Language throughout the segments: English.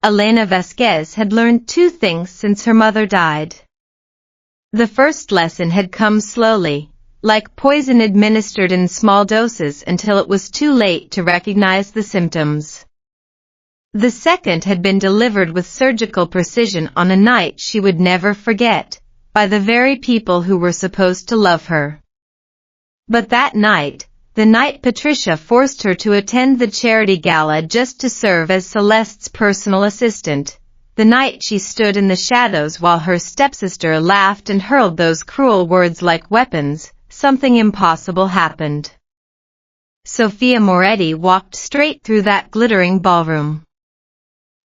Elena Vasquez had learned two things since her mother died. The first lesson had come slowly, like poison administered in small doses until it was too late to recognize the symptoms. The second had been delivered with surgical precision on a night she would never forget, by the very people who were supposed to love her. But that night, the night Patricia forced her to attend the charity gala just to serve as Celeste's personal assistant, the night she stood in the shadows while her stepsister laughed and hurled those cruel words like weapons, something impossible happened. Sophia Moretti walked straight through that glittering ballroom.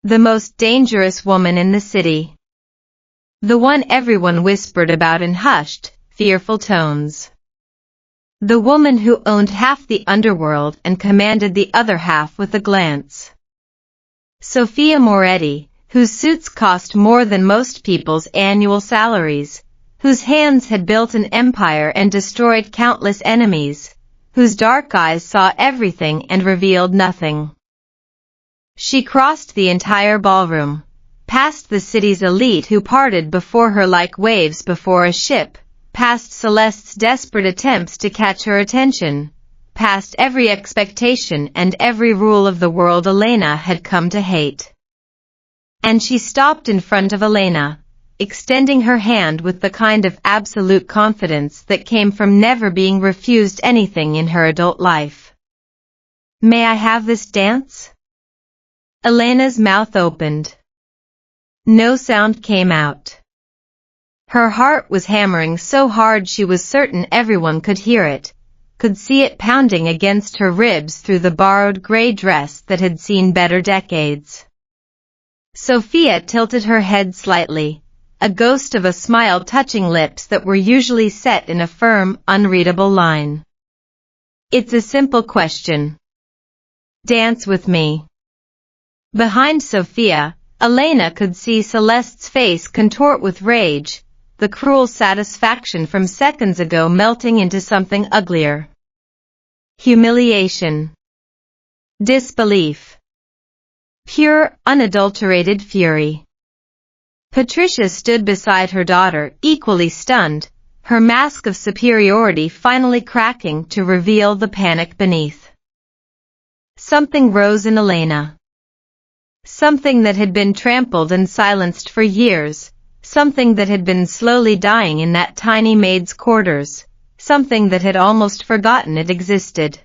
The most dangerous woman in the city. The one everyone whispered about in hushed, fearful tones. The woman who owned half the underworld and commanded the other half with a glance. Sophia Moretti, whose suits cost more than most people's annual salaries, whose hands had built an empire and destroyed countless enemies, whose dark eyes saw everything and revealed nothing. She crossed the entire ballroom, past the city's elite who parted before her like waves before a ship, past Celeste's desperate attempts to catch her attention, past every expectation and every rule of the world Elena had come to hate. And she stopped in front of Elena, extending her hand with the kind of absolute confidence that came from never being refused anything in her adult life. "May I have this dance?" Elena's mouth opened. No sound came out. Her heart was hammering so hard she was certain everyone could hear it, could see it pounding against her ribs through the borrowed gray dress that had seen better decades. Sophia tilted her head slightly, a ghost of a smile touching lips that were usually set in a firm, unreadable line. "It's a simple question. Dance with me." Behind Sophia, Elena could see Celeste's face contort with rage, the cruel satisfaction from seconds ago melting into something uglier. Humiliation. Disbelief. Pure, unadulterated fury. Patricia stood beside her daughter, equally stunned, her mask of superiority finally cracking to reveal the panic beneath. Something rose in Elena. Something that had been trampled and silenced for years, something that had been slowly dying in that tiny maid's quarters, something that had almost forgotten it existed.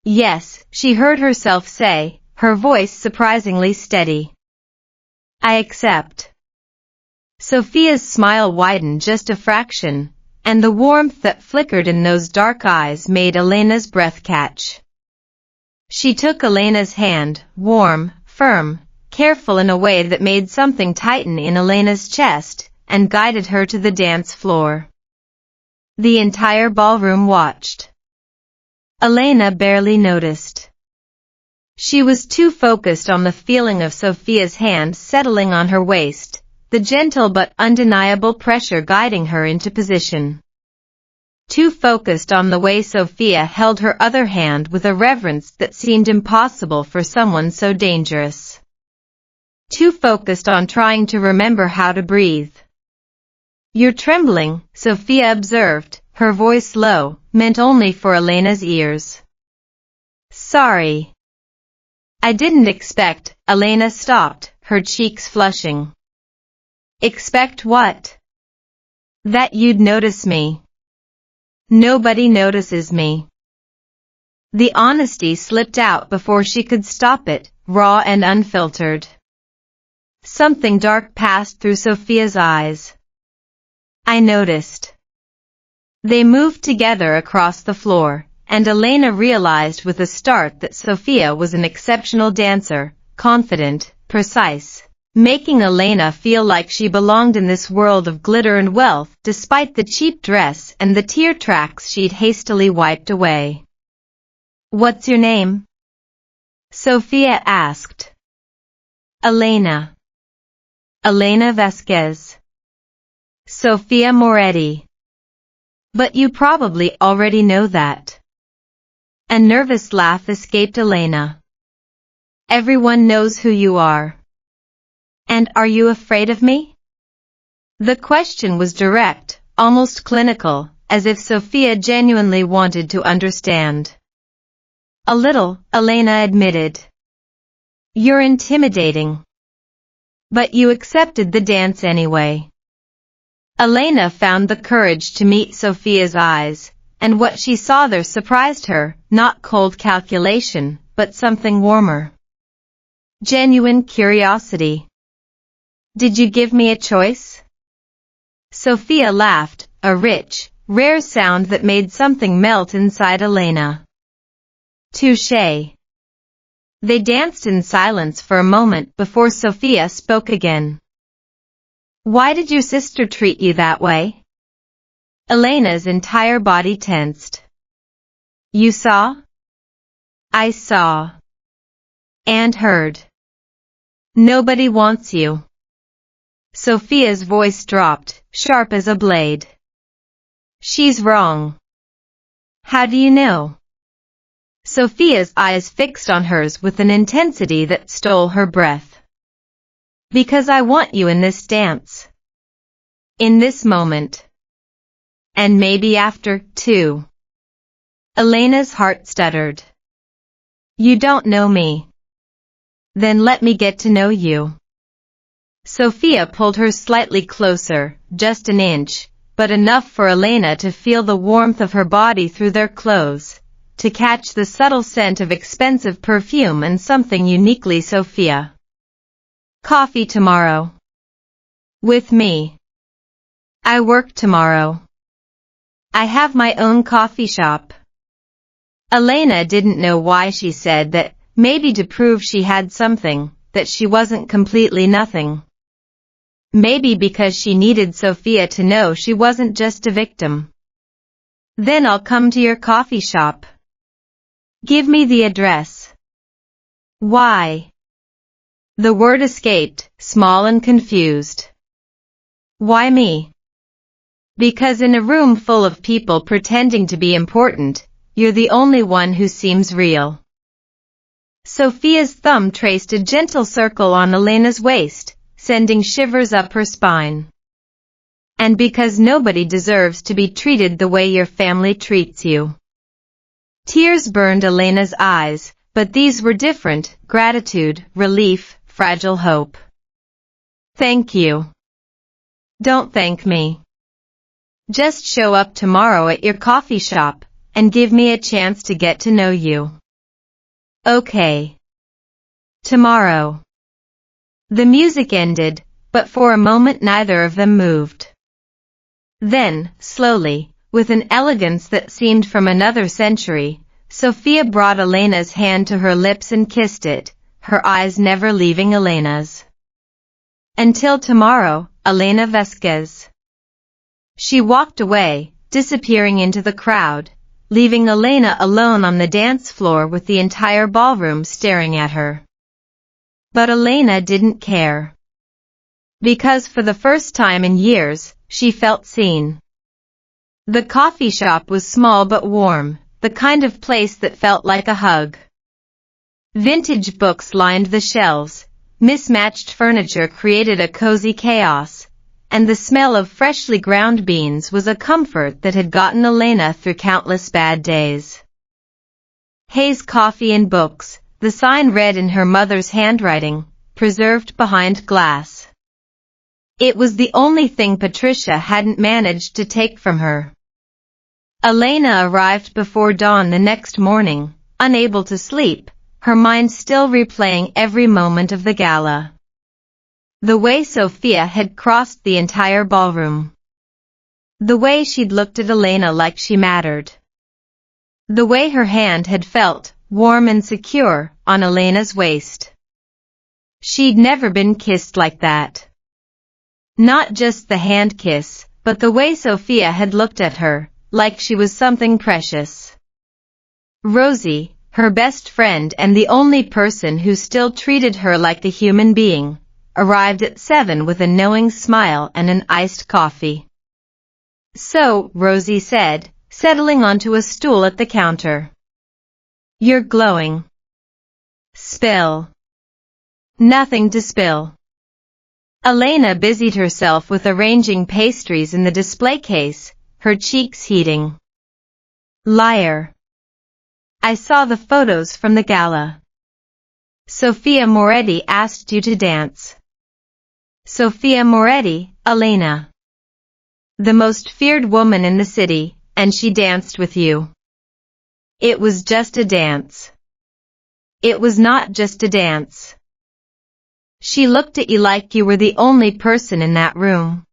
"Yes," she heard herself say, her voice surprisingly steady. "I accept." Sophia's smile widened just a fraction, and the warmth that flickered in those dark eyes made Elena's breath catch. She took Elena's hand, warm, firm, careful in a way that made something tighten in Elena's chest, and guided her to the dance floor. The entire ballroom watched. Elena barely noticed. She was too focused on the feeling of Sophia's hand settling on her waist, the gentle but undeniable pressure guiding her into position. Too focused on the way Sophia held her other hand with a reverence that seemed impossible for someone so dangerous. Too focused on trying to remember how to breathe. "You're trembling," Sophia observed, her voice low, meant only for Elena's ears. "Sorry. I didn't expect," Elena stopped, her cheeks flushing. "Expect what?" "That you'd notice me." "Nobody notices me." The honesty slipped out before she could stop it, raw and unfiltered. Something dark passed through Sophia's eyes. "I noticed." They moved together across the floor, and Elena realized with a start that Sophia was an exceptional dancer, confident, precise, making Elena feel like she belonged in this world of glitter and wealth despite the cheap dress and the tear tracks she'd hastily wiped away. "What's your name?" Sophia asked. "Elena." "Elena Vasquez." "Sophia Moretti." "But you probably already know that." A nervous laugh escaped Elena. "Everyone knows who you are." And are you afraid of me? The question was direct, almost clinical, as if Sophia genuinely wanted to understand. A little, Elena admitted. You're intimidating. But you accepted the dance anyway. Elena found the courage to meet Sophia's eyes, and what she saw there surprised her, not cold calculation, but something warmer. Genuine curiosity. Did you give me a choice? Sophia laughed, a rich, rare sound that made something melt inside Elena. Touché. They danced in silence for a moment before Sophia spoke again. Why did your sister treat you that way? Elena's entire body tensed. You saw? I saw. And heard. Nobody wants you. Sophia's voice dropped, sharp as a blade. She's wrong. How do you know? Sophia's eyes fixed on hers with an intensity that stole her breath. Because I want you in this dance. In this moment. And maybe after, too. Elena's heart stuttered. You don't know me. Then let me get to know you. Sophia pulled her slightly closer, just an inch, but enough for Elena to feel the warmth of her body through their clothes, to catch the subtle scent of expensive perfume and something uniquely Sophia. Coffee tomorrow. With me. I work tomorrow. I have my own coffee shop. Elena didn't know why she said that, maybe to prove she had something, that she wasn't completely nothing. Maybe because she needed Sophia to know she wasn't just a victim. Then I'll come to your coffee shop. Give me the address. Why? The word escaped, small and confused. Why me? Because in a room full of people pretending to be important, you're the only one who seems real. Sophia's thumb traced a gentle circle on Elena's waist, sending shivers up her spine. And because nobody deserves to be treated the way your family treats you. Tears burned Elena's eyes, but these were different: gratitude, relief, fragile hope. Thank you. Don't thank me. Just show up tomorrow at your coffee shop, and give me a chance to get to know you. Okay. Tomorrow. The music ended, but for a moment neither of them moved. Then, slowly, with an elegance that seemed from another century, Sophia brought Elena's hand to her lips and kissed it, her eyes never leaving Elena's. Until tomorrow, Elena Vasquez. She walked away, disappearing into the crowd, leaving Elena alone on the dance floor with the entire ballroom staring at her. But Elena didn't care. Because for the first time in years, she felt seen. The coffee shop was small but warm, the kind of place that felt like a hug. Vintage books lined the shelves, mismatched furniture created a cozy chaos, and the smell of freshly ground beans was a comfort that had gotten Elena through countless bad days. Hayes Coffee and Books, the sign read in her mother's handwriting, preserved behind glass. It was the only thing Patricia hadn't managed to take from her. Elena arrived before dawn the next morning, unable to sleep, her mind still replaying every moment of the gala. The way Sophia had crossed the entire ballroom. The way she'd looked at Elena like she mattered. The way her hand had felt, warm and secure, on Elena's waist. She'd never been kissed like that. Not just the hand kiss, but the way Sophia had looked at her, like she was something precious. Rosie, her best friend and the only person who still treated her like a human being, arrived at 7 with a knowing smile and an iced coffee. So, Rosie said, settling onto a stool at the counter. You're glowing. Spill. Nothing to spill. Elena busied herself with arranging pastries in the display case, her cheeks heating. Liar. I saw the photos from the gala. Sophia Moretti asked you to dance. Sophia Moretti, Elena. The most feared woman in the city, and she danced with you. It was just a dance. It was not just a dance. She looked at you like you were the only person in that room.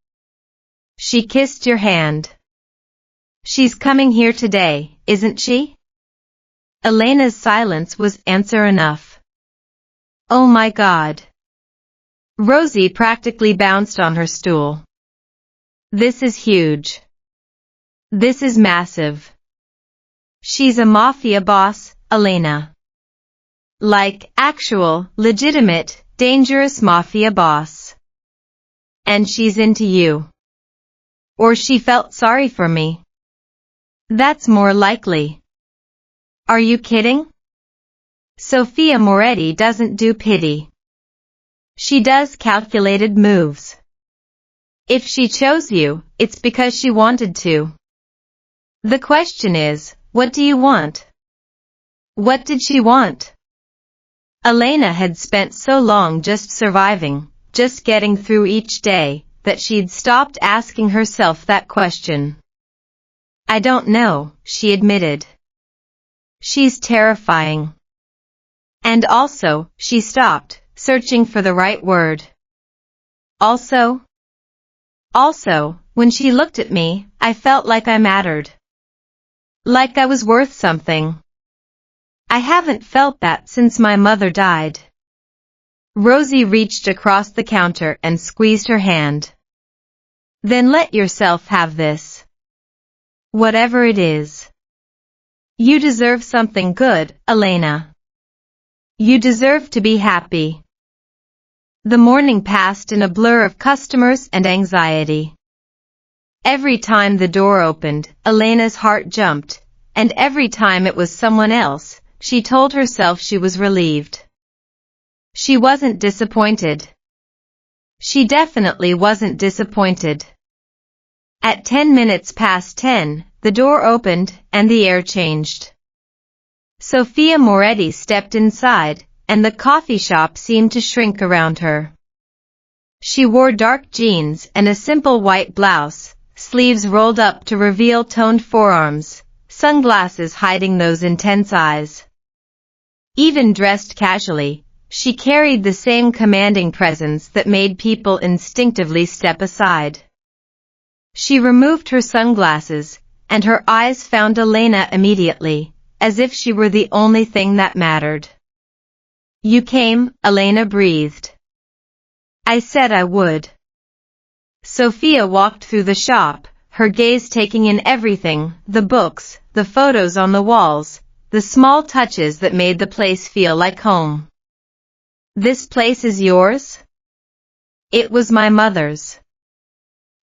She kissed your hand. She's coming here today, isn't she? Elena's silence was answer enough. Oh my God. Rosie practically bounced on her stool. This is huge. This is massive. She's a mafia boss, Elena. Like, actual, legitimate, dangerous mafia boss. And she's into you. Or she felt sorry for me. That's more likely. Are you kidding? Sophia Moretti doesn't do pity. She does calculated moves. If she chose you, it's because she wanted to. The question is, what do you want? What did she want? Elena had spent so long just surviving, just getting through each day, that she'd stopped asking herself that question. I don't know, she admitted. She's terrifying. And also, she stopped, searching for the right word. Also, when she looked at me, I felt like I mattered. Like I was worth something. I haven't felt that since my mother died. Rosie reached across the counter and squeezed her hand. Then let yourself have this. Whatever it is. You deserve something good, Elena. You deserve to be happy. The morning passed in a blur of customers and anxiety. Every time the door opened, Elena's heart jumped, and every time it was someone else, she told herself she was relieved. She wasn't disappointed. She definitely wasn't disappointed. At 10 minutes past 10, the door opened and the air changed. Sophia Moretti stepped inside, and the coffee shop seemed to shrink around her. She wore dark jeans and a simple white blouse, sleeves rolled up to reveal toned forearms, sunglasses hiding those intense eyes. Even dressed casually, she carried the same commanding presence that made people instinctively step aside. She removed her sunglasses, and her eyes found Elena immediately, as if she were the only thing that mattered. You came, Elena breathed. I said I would. Sophia walked through the shop, her gaze taking in everything, the books, the photos on the walls, the small touches that made the place feel like home. This place is yours? It was my mother's.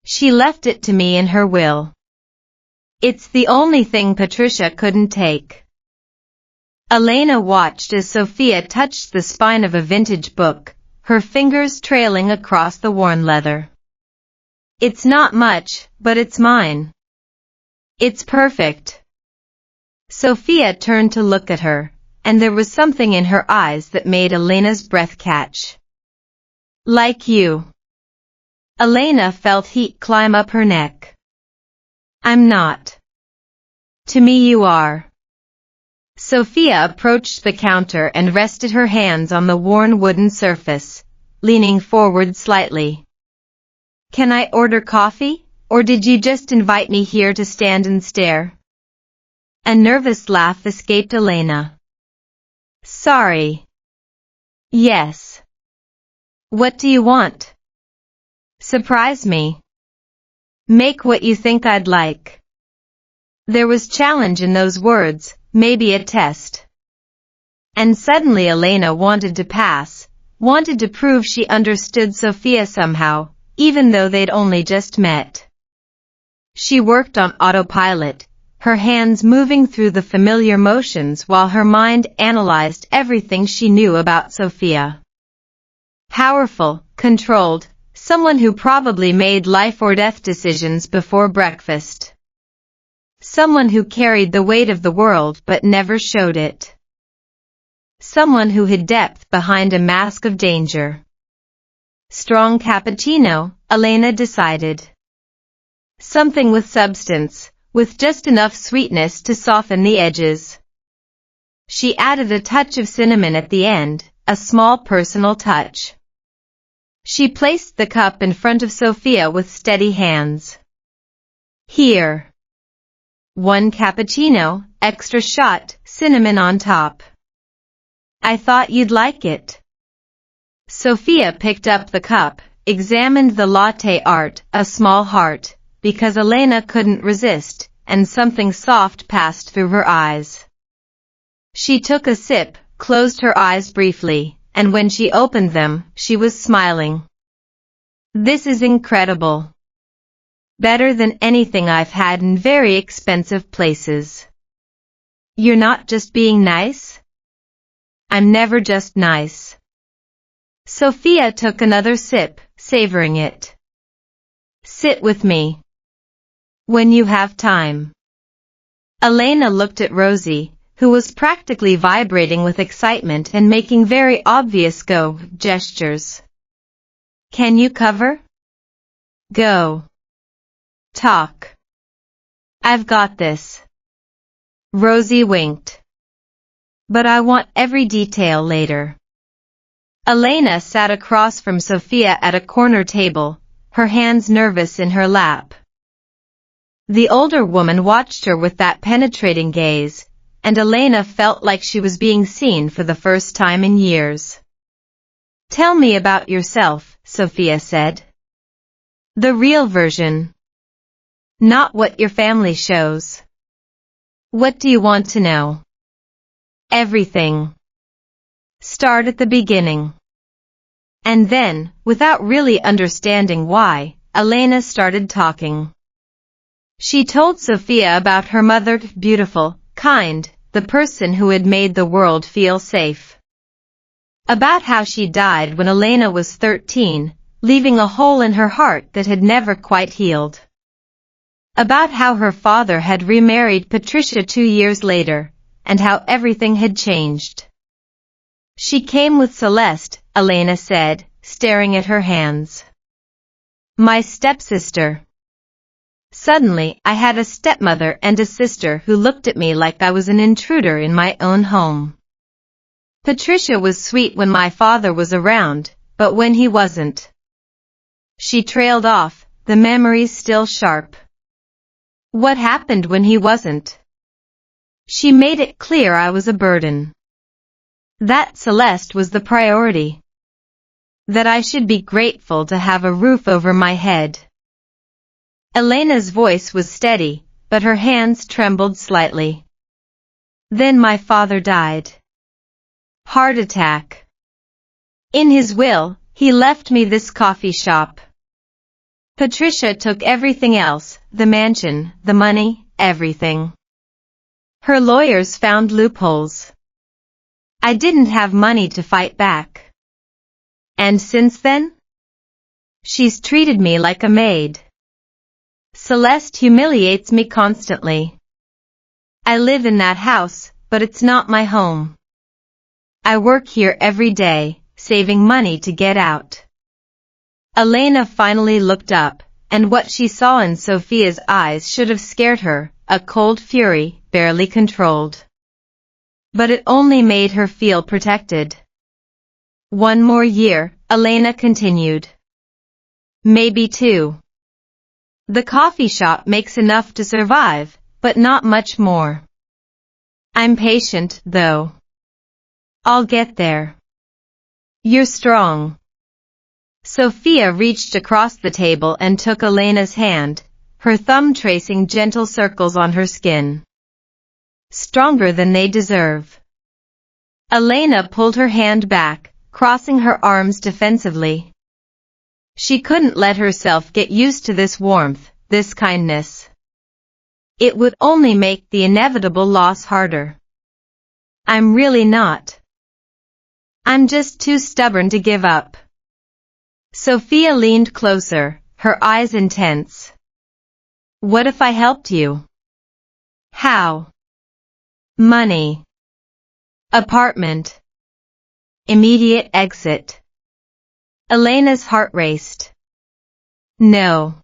She left it to me in her will. It's the only thing Patricia couldn't take. Elena watched as Sophia touched the spine of a vintage book, her fingers trailing across the worn leather. It's not much, but it's mine. It's perfect. Sophia turned to look at her, and there was something in her eyes that made Elena's breath catch. Like you. Elena felt heat climb up her neck. I'm not. To me you are. Sophia approached the counter and rested her hands on the worn wooden surface, leaning forward slightly. Can I order coffee, or did you just invite me here to stand and stare? A nervous laugh escaped Elena. Sorry. Yes. What do you want? Surprise me. Make what you think I'd like. There was challenge in those words, maybe a test. And suddenly Elena wanted to pass, wanted to prove she understood Sophia somehow, even though they'd only just met. She worked on autopilot, her hands moving through the familiar motions while her mind analyzed everything she knew about Sophia. Powerful, controlled, someone who probably made life or death decisions before breakfast. Someone who carried the weight of the world but never showed it. Someone who hid depth behind a mask of danger. Strong cappuccino, Elena decided. Something with substance, with just enough sweetness to soften the edges. She added a touch of cinnamon at the end, a small personal touch. She placed the cup in front of Sophia with steady hands. Here. 1 cappuccino, extra shot, cinnamon on top. I thought you'd like it. Sophia picked up the cup, examined the latte art, a small heart, because Elena couldn't resist, and something soft passed through her eyes. She took a sip, closed her eyes briefly, and when she opened them, she was smiling. This is incredible. Better than anything I've had in very expensive places. You're not just being nice? I'm never just nice. Sophia took another sip, savoring it. Sit with me. When you have time. Elena looked at Rosie, who was practically vibrating with excitement and making very obvious go gestures. Can you cover? Go. Talk. I've got this. Rosie winked. But I want every detail later. Elena sat across from Sophia at a corner table, her hands nervous in her lap. The older woman watched her with that penetrating gaze, and Elena felt like she was being seen for the first time in years. Tell me about yourself, Sophia said. The real version. Not what your family shows. What do you want to know? Everything. Start at the beginning. And then, without really understanding why, Elena started talking. She told Sophia about her mother, beautiful, kind, the person who had made the world feel safe. About how she died when Elena was 13, leaving a hole in her heart that had never quite healed. About how her father had remarried Patricia 2 years later, and how everything had changed. She came with Celeste, Elena said, staring at her hands. My stepsister. Suddenly, I had a stepmother and a sister who looked at me like I was an intruder in my own home. Patricia was sweet when my father was around, but when he wasn't. She trailed off, the memories still sharp. What happened when he wasn't? She made it clear I was a burden. That Celeste was the priority. That I should be grateful to have a roof over my head. Elena's voice was steady, but her hands trembled slightly. Then my father died. Heart attack. In his will, he left me this coffee shop. Patricia took everything else, the mansion, the money, everything. Her lawyers found loopholes. I didn't have money to fight back. And since then? She's treated me like a maid. Celeste humiliates me constantly. I live in that house, but it's not my home. I work here every day, saving money to get out. Elena finally looked up, and what she saw in Sophia's eyes should have scared her, a cold fury, barely controlled. But it only made her feel protected. 1 more year, Elena continued. Maybe 2. The coffee shop makes enough to survive, but not much more. I'm patient, though. I'll get there. You're strong. Sophia reached across the table and took Elena's hand, her thumb tracing gentle circles on her skin. Stronger than they deserve. Elena pulled her hand back, crossing her arms defensively. She couldn't let herself get used to this warmth, this kindness. It would only make the inevitable loss harder. I'm really not. I'm just too stubborn to give up. Sophia leaned closer, her eyes intense. What if I helped you? How? Money. Apartment. Immediate exit. Elena's heart raced. No.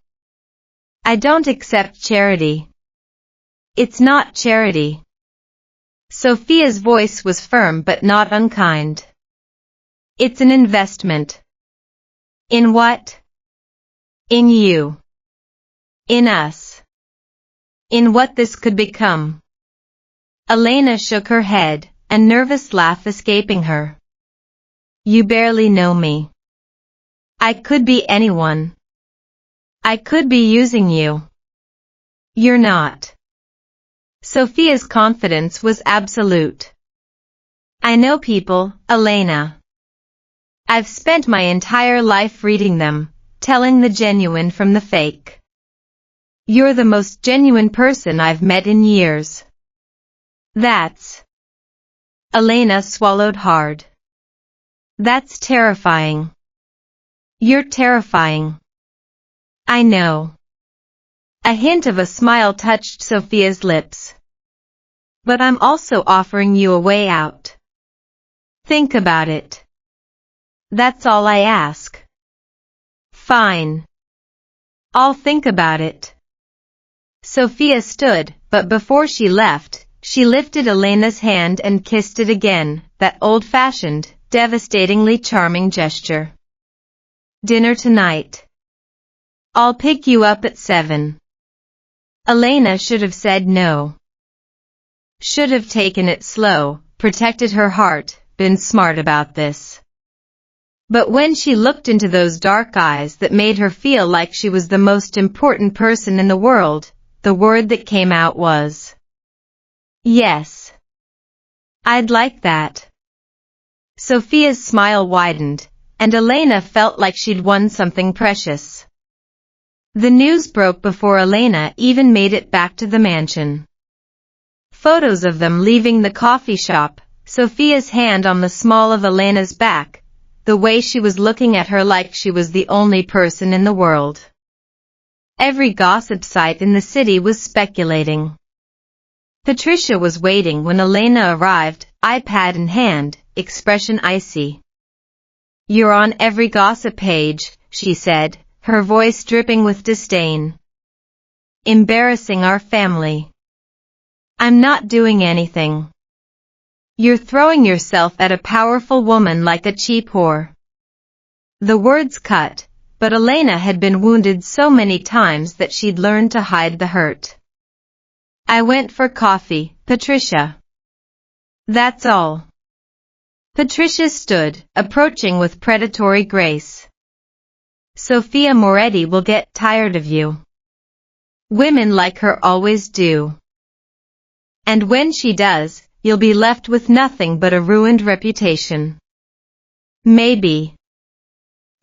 I don't accept charity. It's not charity. Sophia's voice was firm but not unkind. It's an investment. In what? In you. In us. In what this could become. Elena shook her head, a nervous laugh escaping her. You barely know me. I could be anyone. I could be using you. You're not. Sophia's confidence was absolute. I know people, Elena. I've spent my entire life reading them, telling the genuine from the fake. You're the most genuine person I've met in years. That's... Elena swallowed hard. That's terrifying. You're terrifying. I know. A hint of a smile touched Sophia's lips. But I'm also offering you a way out. Think about it. That's all I ask. Fine. I'll think about it. Sophia stood, but before she left, she lifted Elena's hand and kissed it again, that old-fashioned, devastatingly charming gesture. Dinner tonight. I'll pick you up at 7. Elena should have said no. Should have taken it slow, protected her heart, been smart about this. But when she looked into those dark eyes that made her feel like she was the most important person in the world, the word that came out was, yes. I'd like that. Sophia's smile widened, and Elena felt like she'd won something precious. The news broke before Elena even made it back to the mansion. Photos of them leaving the coffee shop, Sophia's hand on the small of Elena's back, the way she was looking at her like she was the only person in the world. Every gossip site in the city was speculating. Patricia was waiting when Elena arrived, iPad in hand, expression icy. You're on every gossip page, she said, her voice dripping with disdain. Embarrassing our family. I'm not doing anything. You're throwing yourself at a powerful woman like a cheap whore. The words cut, but Elena had been wounded so many times that she'd learned to hide the hurt. I went for coffee, Patricia. That's all. Patricia stood, approaching with predatory grace. Sophia Moretti will get tired of you. Women like her always do. And when she does, you'll be left with nothing but a ruined reputation. Maybe.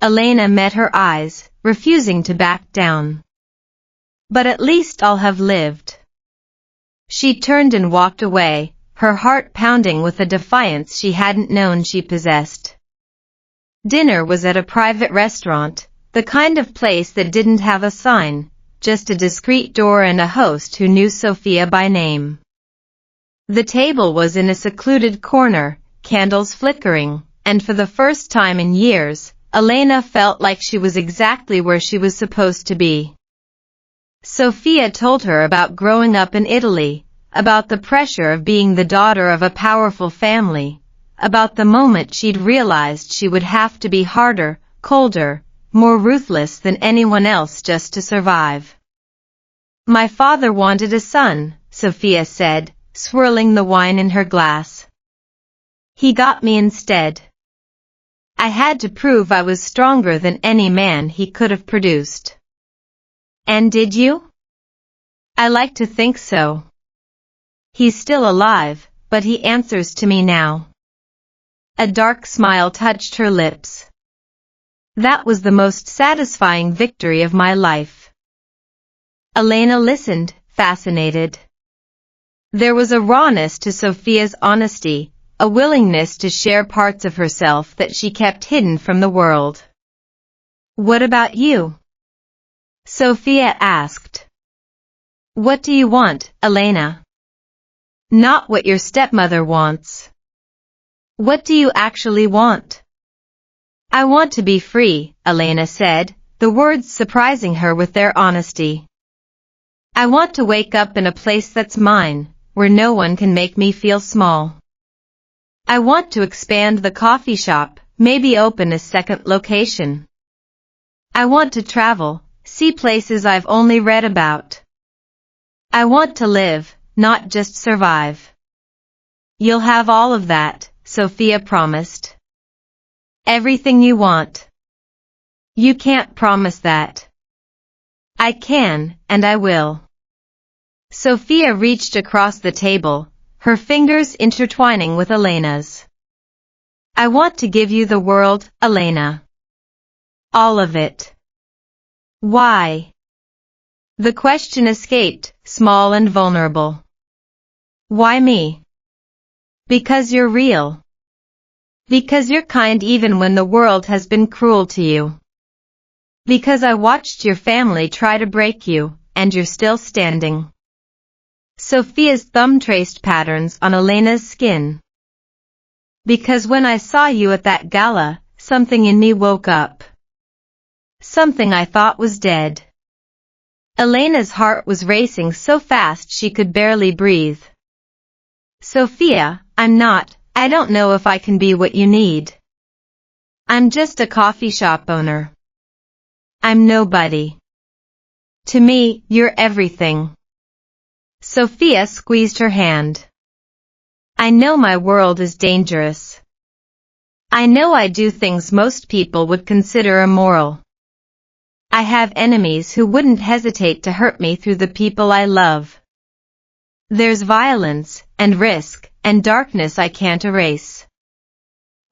Elena met her eyes, refusing to back down. But at least I'll have lived. She turned and walked away, her heart pounding with a defiance she hadn't known she possessed. Dinner was at a private restaurant, the kind of place that didn't have a sign, just a discreet door and a host who knew Sophia by name. The table was in a secluded corner, candles flickering, and for the first time in years, Elena felt like she was exactly where she was supposed to be. Sophia told her about growing up in Italy, about the pressure of being the daughter of a powerful family, about the moment she'd realized she would have to be harder, colder, more ruthless than anyone else just to survive. My father wanted a son, Sophia said, swirling the wine in her glass. He got me instead. I had to prove I was stronger than any man he could have produced. And did you? I like to think so. He's still alive, but he answers to me now. A dark smile touched her lips. That was the most satisfying victory of my life. Elena listened, fascinated. There was a rawness to Sophia's honesty, a willingness to share parts of herself that she kept hidden from the world. What about you? Sophia asked. What do you want, Elena? Not what your stepmother wants. What do you actually want? I want to be free, Elena said, the words surprising her with their honesty. I want to wake up in a place that's mine, where no one can make me feel small. I want to expand the coffee shop, maybe open a second location. I want to travel, see places I've only read about. I want to live, not just survive. You'll have all of that, Sophia promised. Everything you want. You can't promise that. I can, and I will. Sophia reached across the table, her fingers intertwining with Elena's. I want to give you the world, Elena. All of it. Why? The question escaped, small and vulnerable. Why me? Because you're real. Because you're kind even when the world has been cruel to you. Because I watched your family try to break you, and you're still standing. Sophia's thumb traced patterns on Elena's skin. Because when I saw you at that gala, something in me woke up. Something I thought was dead. Elena's heart was racing so fast she could barely breathe. Sophia, I don't know if I can be what you need. I'm just a coffee shop owner. I'm nobody. To me, you're everything. Sophia squeezed her hand. I know my world is dangerous. I know I do things most people would consider immoral. I have enemies who wouldn't hesitate to hurt me through the people I love. There's violence, and risk, and darkness I can't erase.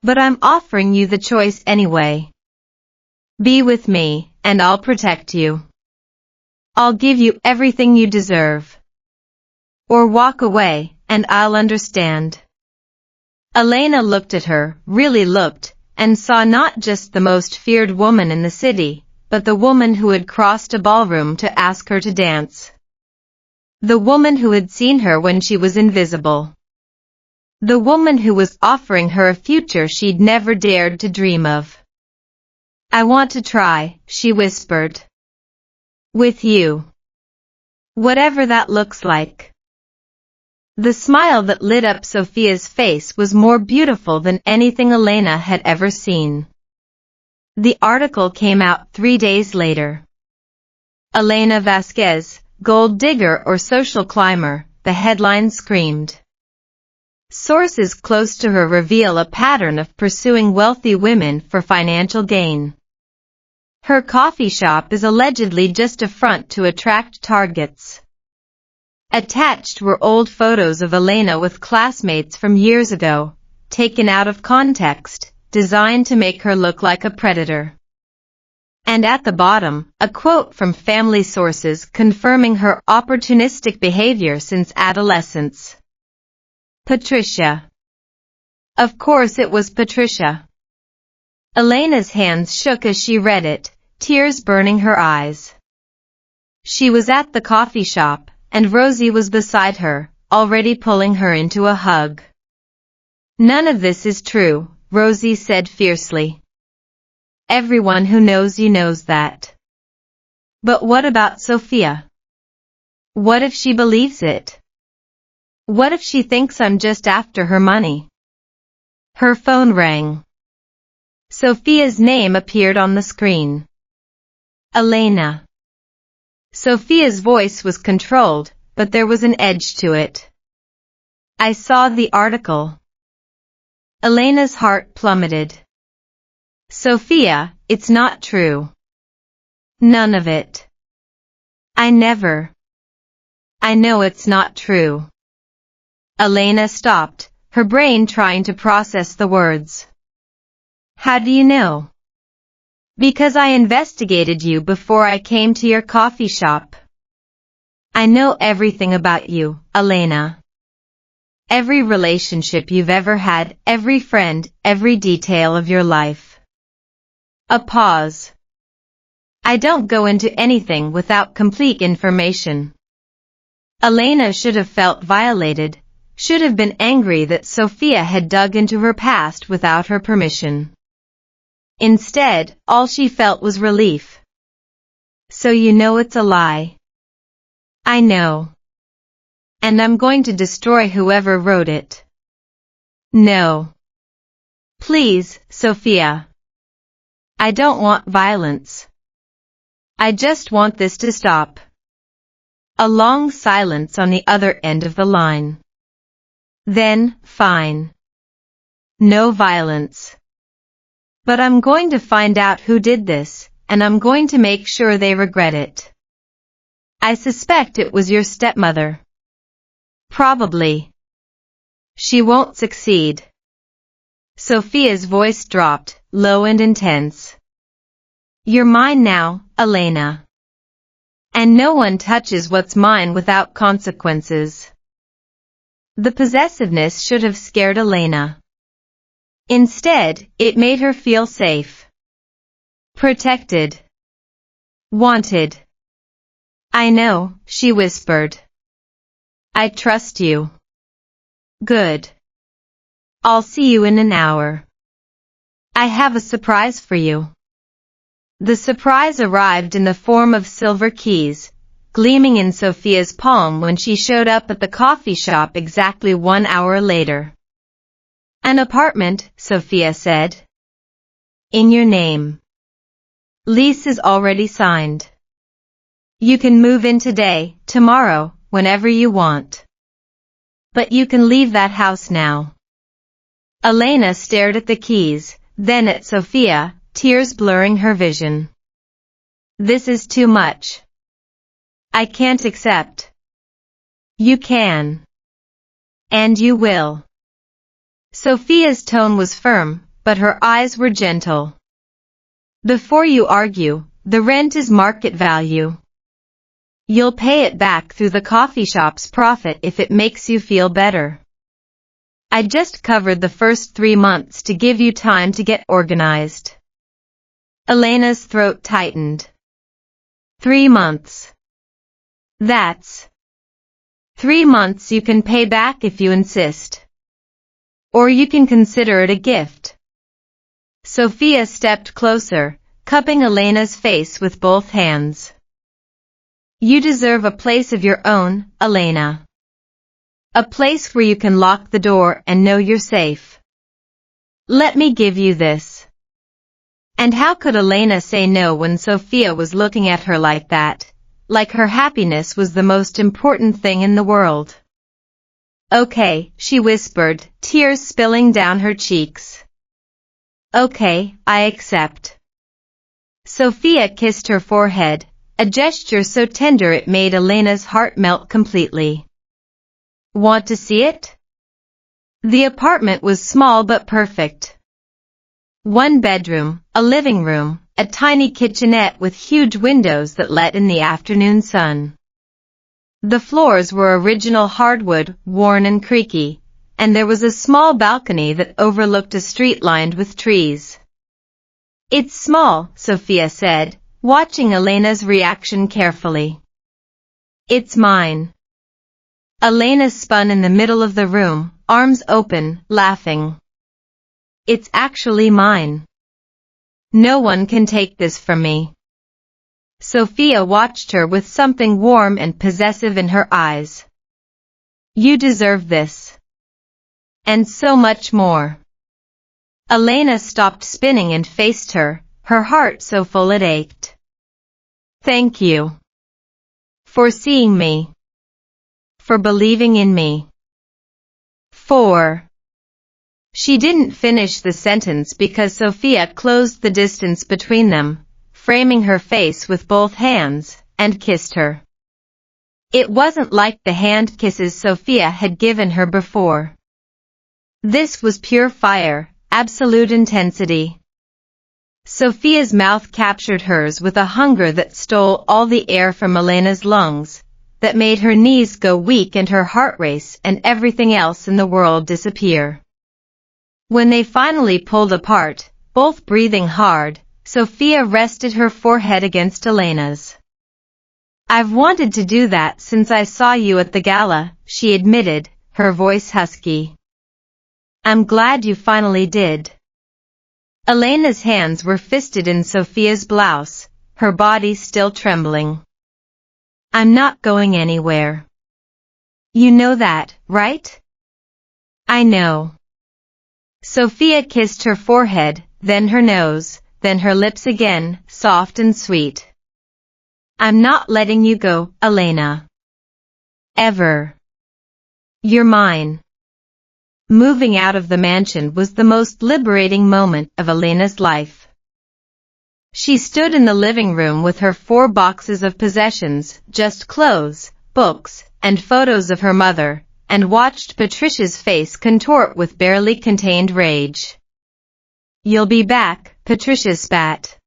But I'm offering you the choice anyway. Be with me, and I'll protect you. I'll give you everything you deserve. Or walk away, and I'll understand. Elena looked at her, really looked, and saw not just the most feared woman in the city, but the woman who had crossed a ballroom to ask her to dance. The woman who had seen her when she was invisible. The woman who was offering her a future she'd never dared to dream of. I want to try, she whispered. With you. Whatever that looks like. The smile that lit up Sophia's face was more beautiful than anything Elena had ever seen. The article came out 3 days later. Elena Vasquez, gold digger or social climber, the headline screamed. Sources close to her reveal a pattern of pursuing wealthy women for financial gain. Her coffee shop is allegedly just a front to attract targets. Attached were old photos of Elena with classmates from years ago, taken out of context, designed to make her look like a predator. And at the bottom, a quote from family sources confirming her opportunistic behavior since adolescence. Patricia. Of course it was Patricia. Elena's hands shook as she read it, tears burning her eyes. She was at the coffee shop, and Rosie was beside her, already pulling her into a hug. None of this is true, Rosie said fiercely. Everyone who knows you knows that. But what about Sophia? What if she believes it? What if she thinks I'm just after her money? Her phone rang. Sophia's name appeared on the screen. Elena. Sophia's voice was controlled, but there was an edge to it. I saw the article. Elena's heart plummeted. Sophia, it's not true. None of it. I know it's not true. Elena stopped, her brain trying to process the words. How do you know? Because I investigated you before I came to your coffee shop. I know everything about you, Elena. Every relationship you've ever had, every friend, every detail of your life. A pause. I don't go into anything without complete information. Elena should have felt violated, should have been angry that Sophia had dug into her past without her permission. Instead, all she felt was relief. So you know it's a lie. I know. And I'm going to destroy whoever wrote it. No. Please, Sophia. I don't want violence. I just want this to stop. A long silence on the other end of the line. Then, fine. No violence. But I'm going to find out who did this, and I'm going to make sure they regret it. I suspect it was your stepmother. Probably. She won't succeed. Sophia's voice dropped, low and intense. You're mine now, Elena. And no one touches what's mine without consequences. The possessiveness should have scared Elena. Instead, it made her feel safe. Protected. Wanted. I know, she whispered. I trust you. Good. I'll see you in an hour. I have a surprise for you. The surprise arrived in the form of silver keys, gleaming in Sophia's palm when she showed up at the coffee shop exactly 1 hour later. An apartment, Sophia said. In your name. Lease is already signed. You can move in today, tomorrow, whenever you want. But you can leave that house now. Elena stared at the keys, then at Sophia, tears blurring her vision. This is too much. I can't accept. You can. And you will. Sophia's tone was firm, but her eyes were gentle. Before you argue, the rent is market value. You'll pay it back through the coffee shop's profit if it makes you feel better. I just covered the first 3 months to give you time to get organized. Elena's throat tightened. 3 months. That's 3 months you can pay back if you insist. Or you can consider it a gift. Sophia stepped closer, cupping Elena's face with both hands. You deserve a place of your own, Elena. A place where you can lock the door and know you're safe. Let me give you this. And how could Elena say no when Sophia was looking at her like that, like her happiness was the most important thing in the world? Okay, she whispered, tears spilling down her cheeks. Okay, I accept. Sophia kissed her forehead, a gesture so tender it made Elena's heart melt completely. Want to see it? The apartment was small but perfect. 1 bedroom, a living room, a tiny kitchenette with huge windows that let in the afternoon sun. The floors were original hardwood, worn and creaky, and there was a small balcony that overlooked a street lined with trees. It's small, Sophia said, watching Elena's reaction carefully. It's mine. Elena spun in the middle of the room, arms open, laughing. It's actually mine. No one can take this from me. Sophia watched her with something warm and possessive in her eyes. You deserve this. And so much more. Elena stopped spinning and faced her, her heart so full it ached. Thank you. For seeing me. For believing in me. She didn't finish the sentence because Sophia closed the distance between them, framing her face with both hands, and kissed her. It wasn't like the hand kisses Sophia had given her before. This was pure fire, absolute intensity. Sophia's mouth captured hers with a hunger that stole all the air from Elena's lungs, that made her knees go weak and her heart race and everything else in the world disappear. When they finally pulled apart, both breathing hard, Sophia rested her forehead against Elena's. "I've wanted to do that since I saw you at the gala," she admitted, her voice husky. "I'm glad you finally did." Elena's hands were fisted in Sophia's blouse, her body still trembling. "I'm not going anywhere. You know that, right?" "I know." Sophia kissed her forehead, then her nose, then her lips again, soft and sweet. "I'm not letting you go, Elena. Ever. You're mine." Moving out of the mansion was the most liberating moment of Elena's life. She stood in the living room with her 4 boxes of possessions, just clothes, books, and photos of her mother, and watched Patricia's face contort with barely contained rage. "You'll be back," Patricia spat.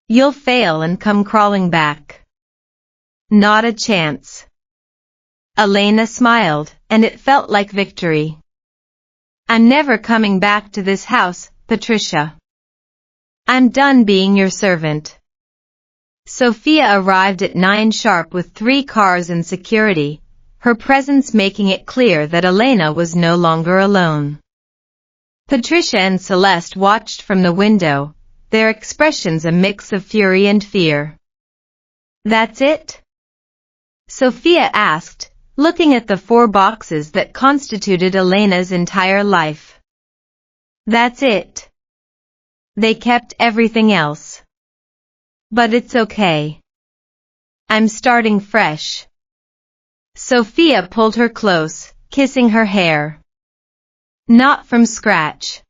"You'll fail and come crawling back." "Not a chance." Elena smiled, and it felt like victory. "I'm never coming back to this house, Patricia. I'm done being your servant." Sophia arrived at 9 sharp with 3 cars and security, her presence making it clear that Elena was no longer alone. Patricia and Celeste watched from the window, their expressions a mix of fury and fear. "That's it?" Sophia asked, looking at the 4 boxes that constituted Elena's entire life. "That's it. They kept everything else. But it's okay. I'm starting fresh." Sophia pulled her close, kissing her hair. "Not from scratch.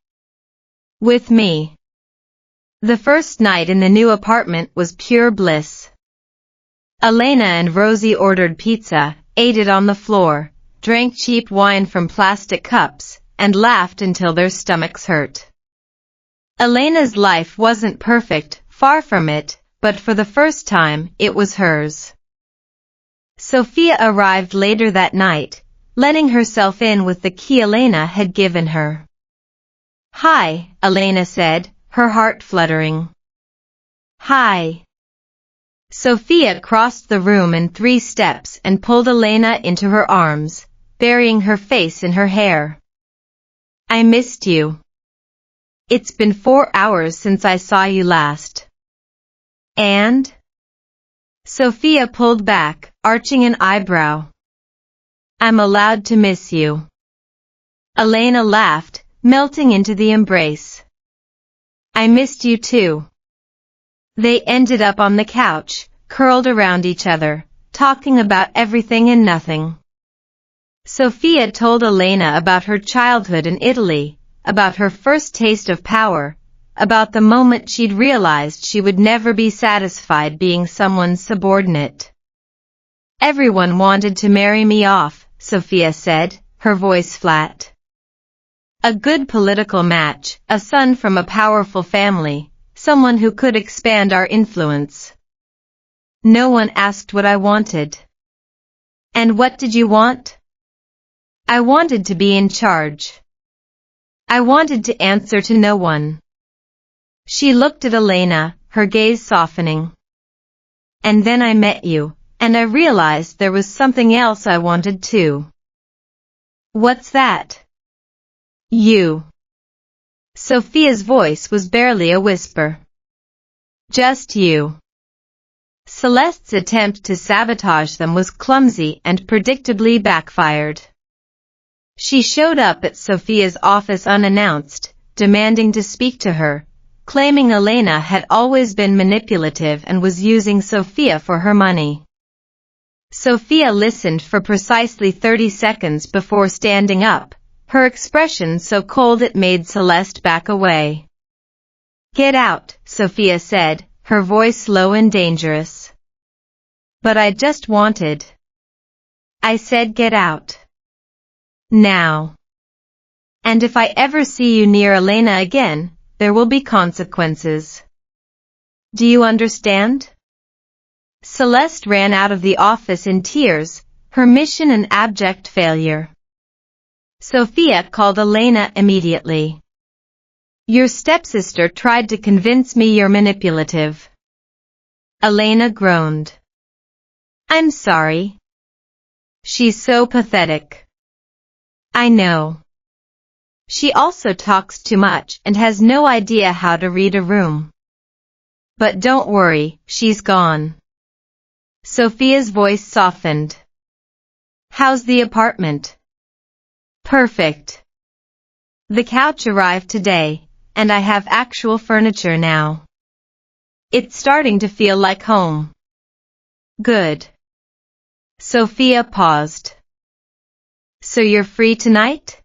With me." The first night in the new apartment was pure bliss. Elena and Rosie ordered pizza, ate it on the floor, drank cheap wine from plastic cups, and laughed until their stomachs hurt. Elena's life wasn't perfect, far from it, but for the first time, it was hers. Sophia arrived later that night, letting herself in with the key Elena had given her. "Hi," Elena said, her heart fluttering. "Hi." Sophia crossed the room in 3 steps and pulled Elena into her arms, burying her face in her hair. "I missed you. It's been 4 hours since I saw you last." "And?" Sophia pulled back, arching an eyebrow. "I'm allowed to miss you." Elena laughed, melting into the embrace. "I missed you too." They ended up on the couch, curled around each other, talking about everything and nothing. Sophia told Elena about her childhood in Italy, about her first taste of power, about the moment she'd realized she would never be satisfied being someone's subordinate. "Everyone wanted to marry me off," Sophia said, her voice flat. "A good political match, a son from a powerful family, someone who could expand our influence. No one asked what I wanted." "And what did you want?" "I wanted to be in charge. I wanted to answer to no one." She looked at Elena, her gaze softening. "And then I met you, and I realized there was something else I wanted too." "What's that?" "You." Sophia's voice was barely a whisper. "Just you." Celeste's attempt to sabotage them was clumsy and predictably backfired. She showed up at Sophia's office unannounced, demanding to speak to her, claiming Elena had always been manipulative and was using Sophia for her money. Sophia listened for precisely 30 seconds before standing up, her expression so cold it made Celeste back away. "Get out," Sophia said, her voice low and dangerous. "But I just wanted." "I said get out. Now. And if I ever see you near Elena again, there will be consequences. Do you understand?" Celeste ran out of the office in tears, her mission an abject failure. Sophia called Elena immediately. Your stepsister tried to convince me you're manipulative. Elena groaned. I'm sorry. She's so pathetic. I know. She also talks too much and has no idea how to read a room. But don't worry, she's gone. Sophia's voice softened. How's the apartment? Perfect. The couch arrived today, and I have actual furniture now. It's starting to feel like home. Good. Sophia paused. So you're free tonight?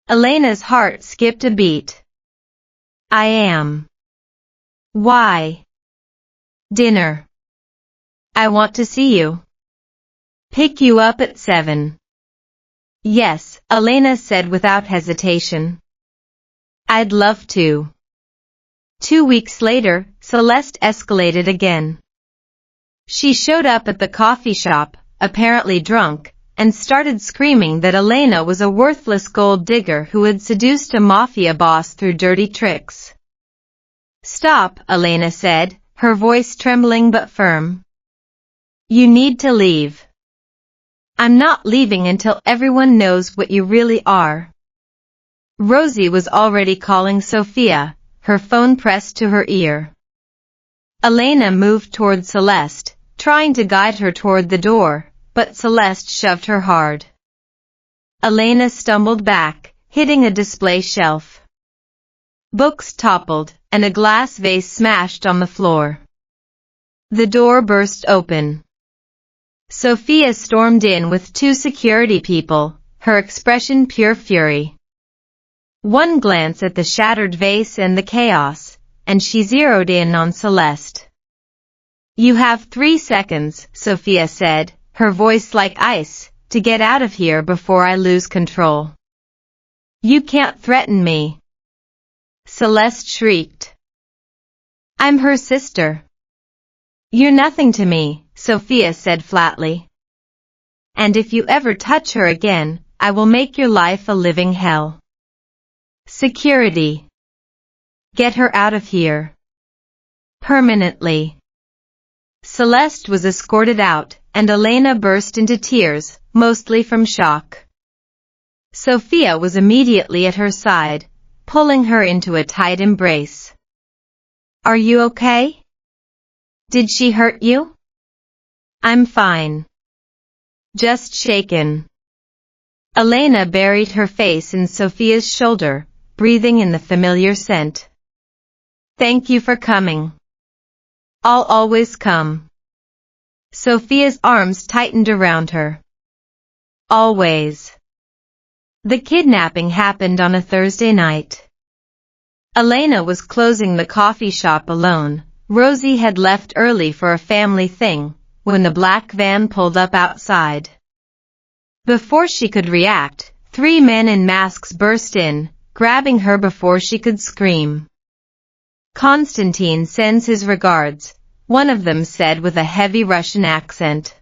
Elena's heart skipped a beat. I am. Why? Dinner. I want to see you. Pick you up at 7. Yes, Elena said without hesitation. I'd love to. 2 weeks later, Celeste escalated again. She showed up at the coffee shop, apparently drunk, and started screaming that Elena was a worthless gold digger who had seduced a mafia boss through dirty tricks. Stop, Elena said, her voice trembling but firm. You need to leave. I'm not leaving until everyone knows what you really are. Rosie was already calling Sophia, her phone pressed to her ear. Elena moved toward Celeste, trying to guide her toward the door, but Celeste shoved her hard. Elena stumbled back, hitting a display shelf. Books toppled, and a glass vase smashed on the floor. The door burst open. Sophia stormed in with 2 security people, her expression pure fury. One glance at the shattered vase and the chaos, and she zeroed in on Celeste. You have 3 seconds, Sophia said, her voice like ice, to get out of here before I lose control. You can't threaten me. Celeste shrieked. I'm her sister. You're nothing to me, Sophia said flatly. And if you ever touch her again, I will make your life a living hell. Security. Get her out of here. Permanently. Celeste was escorted out, and Elena burst into tears, mostly from shock. Sophia was immediately at her side, pulling her into a tight embrace. Are you okay? Did she hurt you? I'm fine. Just shaken. Elena buried her face in Sophia's shoulder, breathing in the familiar scent. Thank you for coming. I'll always come. Sophia's arms tightened around her. Always. The kidnapping happened on a Thursday night. Elena was closing the coffee shop alone. Rosie had left early for a family thing, when the black van pulled up outside. Before she could react, 3 men in masks burst in, grabbing her before she could scream. Constantine sends his regards, one of them said with a heavy Russian accent.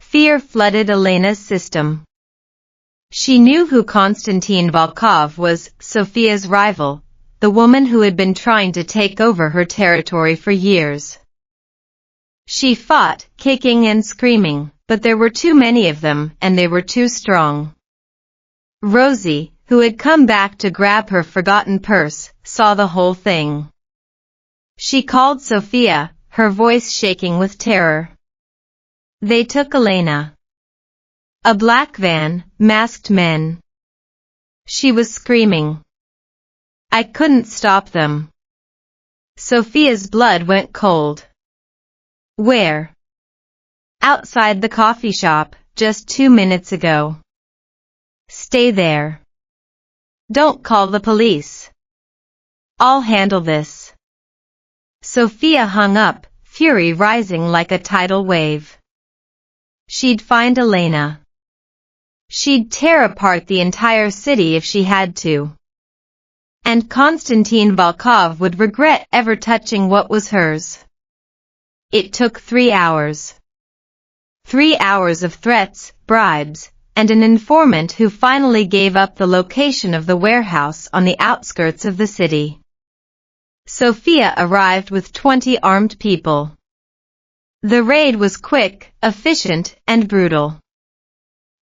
Fear flooded Elena's system. She knew who Konstantin Volkov was, Sophia's rival, the woman who had been trying to take over her territory for years. She fought, kicking and screaming, but there were too many of them, and they were too strong. Rosie, who had come back to grab her forgotten purse, saw the whole thing. She called Sophia, her voice shaking with terror. They took Elena. A black van, masked men. She was screaming. I couldn't stop them. Sophia's blood went cold. Where? Outside the coffee shop, just 2 minutes ago. Stay there. Don't call the police. I'll handle this. Sophia hung up, fury rising like a tidal wave. She'd find Elena. She'd tear apart the entire city if she had to. And Konstantin Volkov would regret ever touching what was hers. It took 3 hours. 3 hours of threats, bribes, and an informant who finally gave up the location of the warehouse on the outskirts of the city. Sophia arrived with 20 armed people. The raid was quick, efficient, and brutal.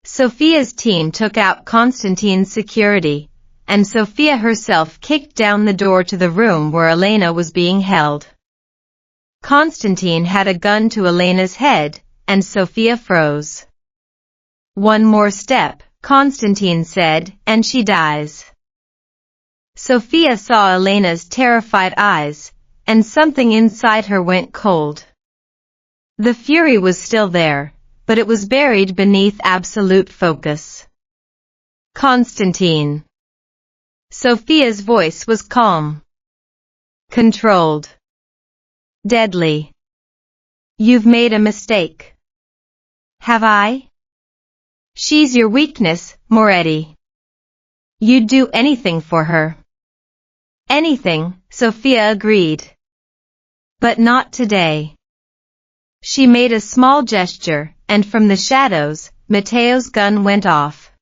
Sophia's team took out Constantine's security, and Sophia herself kicked down the door to the room where Elena was being held. Constantine had a gun to Elena's head, and Sophia froze. "One more step," Constantine said, "and she dies." Sophia saw Elena's terrified eyes, and something inside her went cold. The fury was still there, but it was buried beneath absolute focus. "Constantine." Sophia's voice was calm. "Controlled. Deadly. You've made a mistake." "Have I?" "She's your weakness, Moretti. You'd do anything for her." "Anything," Sophia agreed. "But not today." She made a small gesture, and from the shadows, Matteo's gun went off.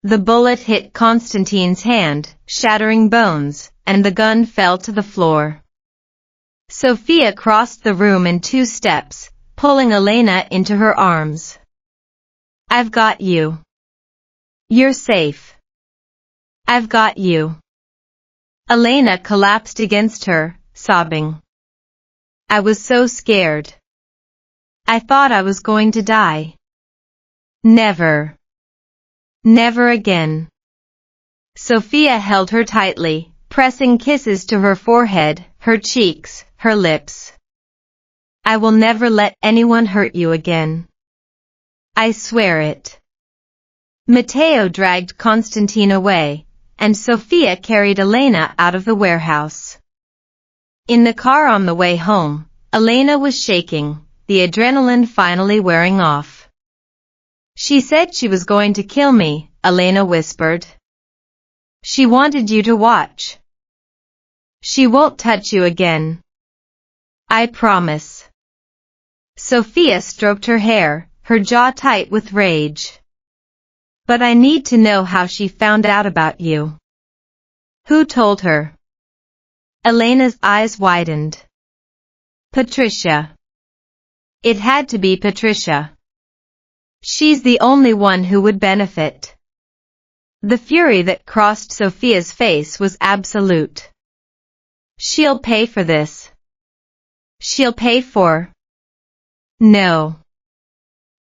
The bullet hit Constantine's hand, shattering bones, and the gun fell to the floor. Sophia crossed the room in 2 steps, pulling Elena into her arms. "I've got you. You're safe. I've got you." Elena collapsed against her, sobbing. "I was so scared. I thought I was going to die." "Never. Never again." Sophia held her tightly, pressing kisses to her forehead, her cheeks, her lips. "I will never let anyone hurt you again. I swear it." Matteo dragged Constantine away, and Sophia carried Elena out of the warehouse. In the car on the way home, Elena was shaking, the adrenaline finally wearing off. "She said she was going to kill me," Elena whispered. "She wanted you to watch. She won't touch you again. I promise." Sophia stroked her hair, her jaw tight with rage. "But I need to know how she found out about you." "Who told her?" Elena's eyes widened. "Patricia. It had to be Patricia. She's the only one who would benefit." The fury that crossed Sophia's face was absolute. "She'll pay for this. She'll pay for—" "No."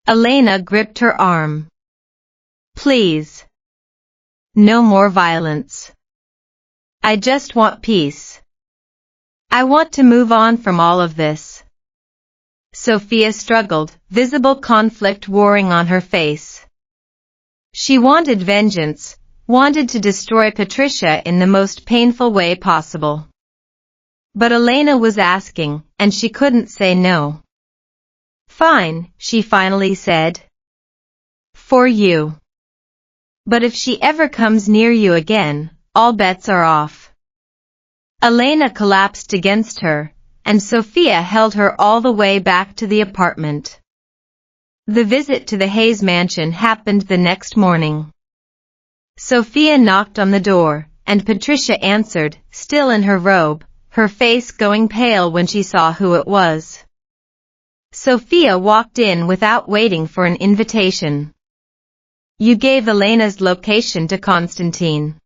Elena gripped her arm. "Please. No more violence. I just want peace. I want to move on from all of this." Sophia struggled, visible conflict warring on her face. She wanted vengeance, wanted to destroy Patricia in the most painful way possible. But Elena was asking, and she couldn't say no. "Fine," she finally said. "For you. But if she ever comes near you again, all bets are off." Elena collapsed against her, and Sophia held her all the way back to the apartment. The visit to the Hayes mansion happened the next morning. Sophia knocked on the door, and Patricia answered, still in her robe, her face going pale when she saw who it was. Sophia walked in without waiting for an invitation. "You gave Elena's location to Constantine."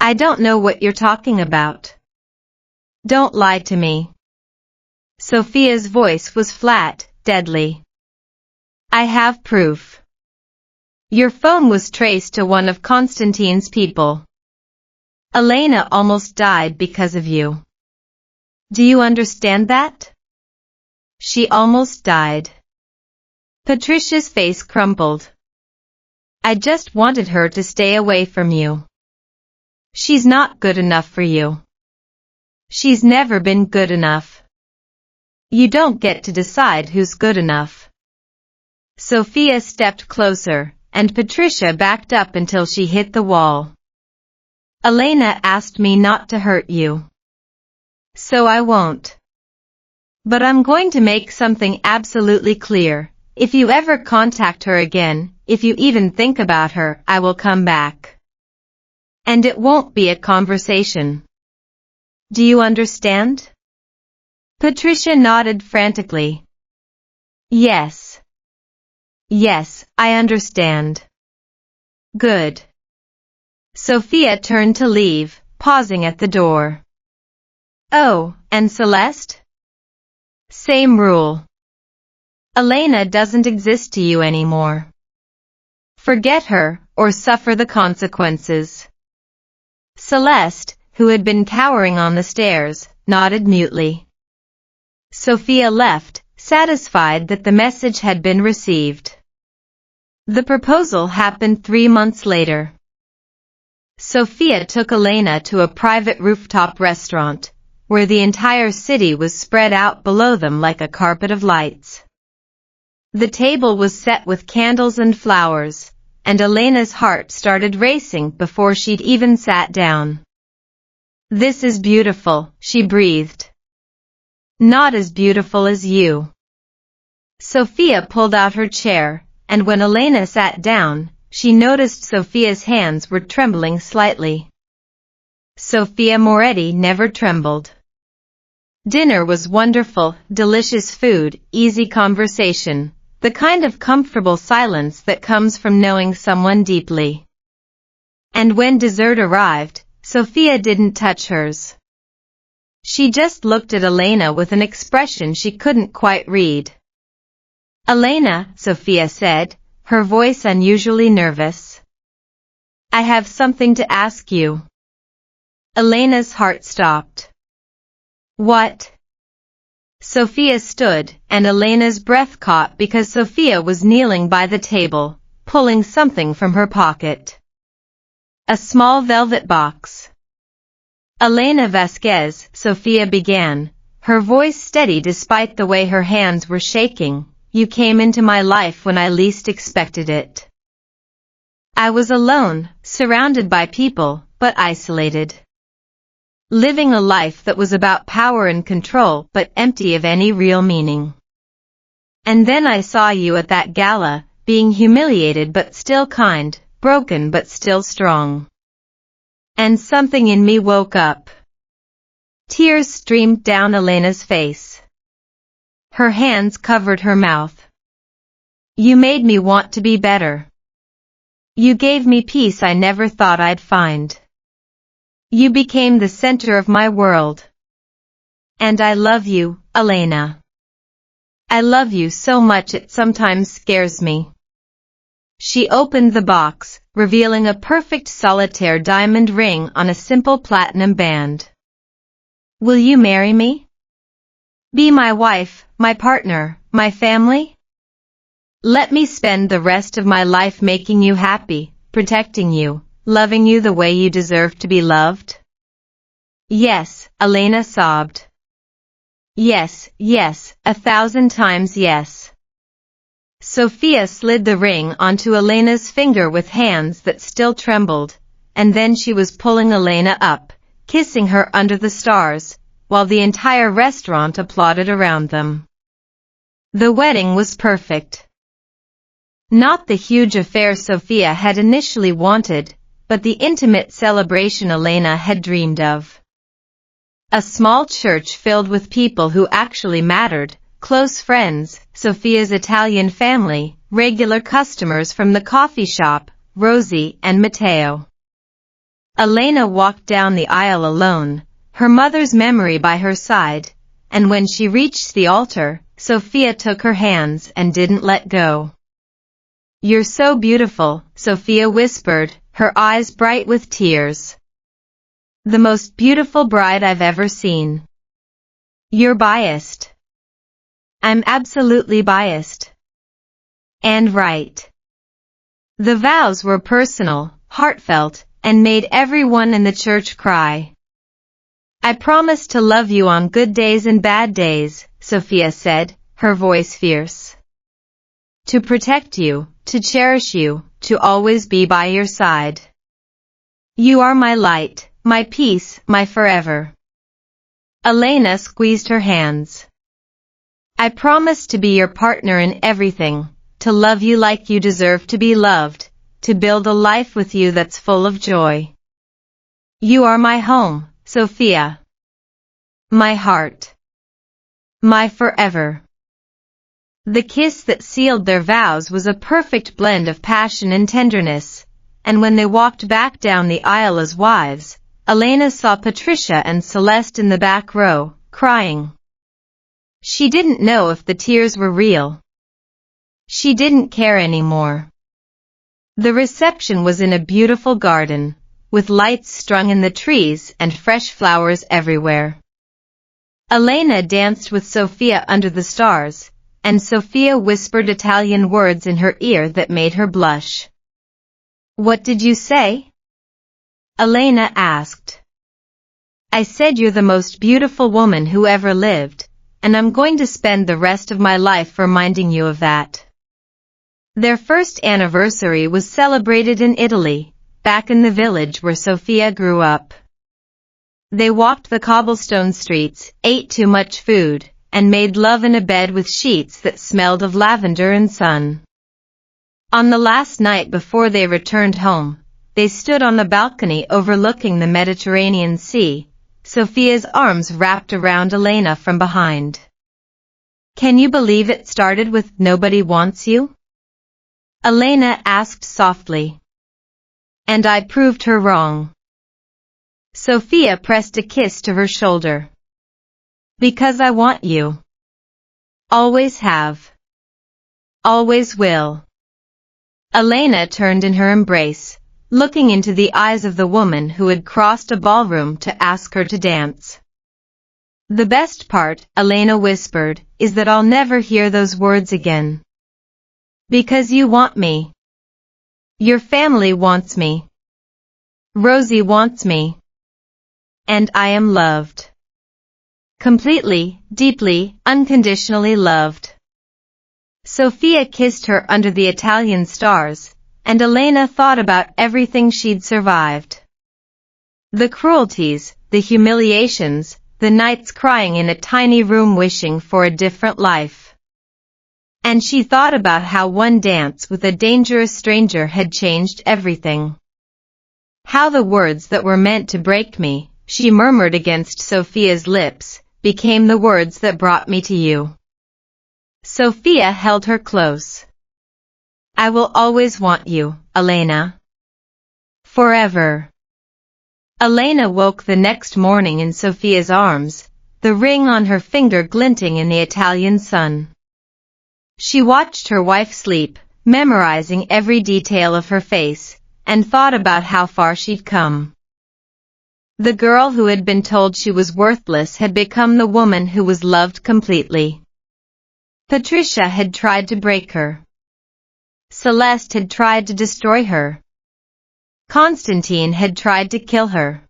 "I don't know what you're talking about." "Don't lie to me." Sophia's voice was flat, deadly. "I have proof. Your phone was traced to one of Constantine's people. Elena almost died because of you. Do you understand that? She almost died." Patricia's face crumpled. "I just wanted her to stay away from you. She's not good enough for you. She's never been good enough. You don't get to decide who's good enough." Sophia stepped closer, and Patricia backed up until she hit the wall. "Elena asked me not to hurt you. So I won't. But I'm going to make something absolutely clear. If you ever contact her again, if you even think about her, I will come back. And it won't be a conversation. Do you understand? Patricia nodded frantically. Yes. Yes, I understand. Good. Sophia turned to leave, pausing at the door. Oh, and Celeste? Same rule. Elena doesn't exist to you anymore. Forget her, or suffer the consequences. Celeste, who had been cowering on the stairs, nodded mutely. Sophia left, satisfied that the message had been received. The proposal happened 3 months later. Sophia took Elena to a private rooftop restaurant, where the entire city was spread out below them like a carpet of lights. The table was set with candles and flowers, and Elena's heart started racing before she'd even sat down. This is beautiful, she breathed. Not as beautiful as you. Sophia pulled out her chair, and when Elena sat down, she noticed Sophia's hands were trembling slightly. Sophia Moretti never trembled. Dinner was wonderful, delicious food, easy conversation, the kind of comfortable silence that comes from knowing someone deeply. And when dessert arrived, Sophia didn't touch hers. She just looked at Elena with an expression she couldn't quite read. Elena, Sophia said, her voice unusually nervous. I have something to ask you. Elena's heart stopped. What? Sophia stood, and Elena's breath caught because Sophia was kneeling by the table, pulling something from her pocket. A small velvet box. Elena Vasquez, Sophia began, her voice steady despite the way her hands were shaking. You came into my life when I least expected it. I was alone, surrounded by people, but isolated. Living a life that was about power and control but empty of any real meaning. And then I saw you at that gala, being humiliated but still kind, broken but still strong. And something in me woke up. Tears streamed down Elena's face. Her hands covered her mouth. You made me want to be better. You gave me peace I never thought I'd find. You became the center of my world. And I love you, Elena. I love you so much it sometimes scares me. She opened the box, revealing a perfect solitaire diamond ring on a simple platinum band. Will you marry me? Be my wife, my partner, my family? Let me spend the rest of my life making you happy, protecting you, loving you the way you deserve to be loved? Yes, Elena sobbed. Yes, yes, 1,000 times yes. Sophia slid the ring onto Elena's finger with hands that still trembled, and then she was pulling Elena up, kissing her under the stars, while the entire restaurant applauded around them. The wedding was perfect. Not the huge affair Sophia had initially wanted, but the intimate celebration Elena had dreamed of. A small church filled with people who actually mattered, close friends, Sophia's Italian family, regular customers from the coffee shop, Rosie and Matteo. Elena walked down the aisle alone, her mother's memory by her side, and when she reached the altar, Sophia took her hands and didn't let go. You're so beautiful, Sophia whispered, her eyes bright with tears. The most beautiful bride I've ever seen. You're biased. I'm absolutely biased. And right. The vows were personal, heartfelt, and made everyone in the church cry. I promise to love you on good days and bad days, Sophia said, her voice fierce. To protect you, to cherish you, to always be by your side. You are my light, my peace, my forever. Elena squeezed her hands. I promise to be your partner in everything, to love you like you deserve to be loved, to build a life with you that's full of joy. You are my home, Sophia. My heart. My forever. The kiss that sealed their vows was a perfect blend of passion and tenderness, and when they walked back down the aisle as wives, Elena saw Patricia and Celeste in the back row, crying. She didn't know if the tears were real. She didn't care anymore. The reception was in a beautiful garden, with lights strung in the trees and fresh flowers everywhere. Elena danced with Sophia under the stars, and Sophia whispered Italian words in her ear that made her blush. "What did you say?" Elena asked. "I said you're the most beautiful woman who ever lived, and I'm going to spend the rest of my life reminding you of that." Their first anniversary was celebrated in Italy, back in the village where Sophia grew up. They walked the cobblestone streets, ate too much food, and made love in a bed with sheets that smelled of lavender and sun. On the last night before they returned home, they stood on the balcony overlooking the Mediterranean Sea, Sophia's arms wrapped around Elena from behind. "Can you believe it started with 'Nobody wants you'?" Elena asked softly. "And I proved her wrong." Sophia pressed a kiss to her shoulder. "Because I want you. Always have. Always will." Elena turned in her embrace, looking into the eyes of the woman who had crossed a ballroom to ask her to dance. "The best part," Elena whispered, "is that I'll never hear those words again. Because you want me. Your family wants me. Rosie wants me. And I am loved. Completely, deeply, unconditionally loved." Sophia kissed her under the Italian stars, and Elena thought about everything she'd survived. The cruelties, the humiliations, the nights crying in a tiny room wishing for a different life. And she thought about how one dance with a dangerous stranger had changed everything. "How the words that were meant to break me," she murmured against Sophia's lips, "became the words that brought me to you." Sophia held her close. "I will always want you, Elena. Forever." Elena woke the next morning in Sophia's arms, the ring on her finger glinting in the Italian sun. She watched her wife sleep, memorizing every detail of her face, and thought about how far she'd come. The girl who had been told she was worthless had become the woman who was loved completely. Patricia had tried to break her. Celeste had tried to destroy her. Constantine had tried to kill her.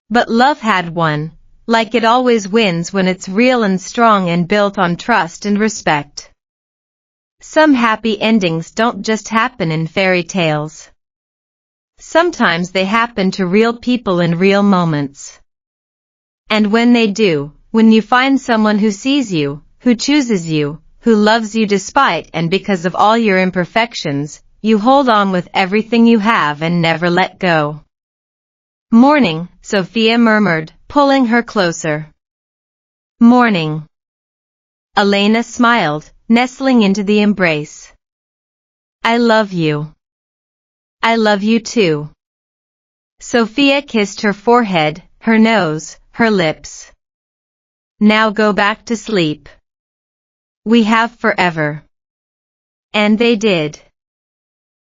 But love had won, like it always wins when it's real and strong and built on trust and respect. Some happy endings don't just happen in fairy tales. Sometimes they happen to real people in real moments. And when they do, when you find someone who sees you, who chooses you, who loves you despite and because of all your imperfections, you hold on with everything you have and never let go. "Morning," Sophia murmured, pulling her closer. "Morning." Elena smiled, nestling into the embrace. "I love you." "I love you too." Sophia kissed her forehead, her nose, her lips. "Now go back to sleep. We have forever." And they did.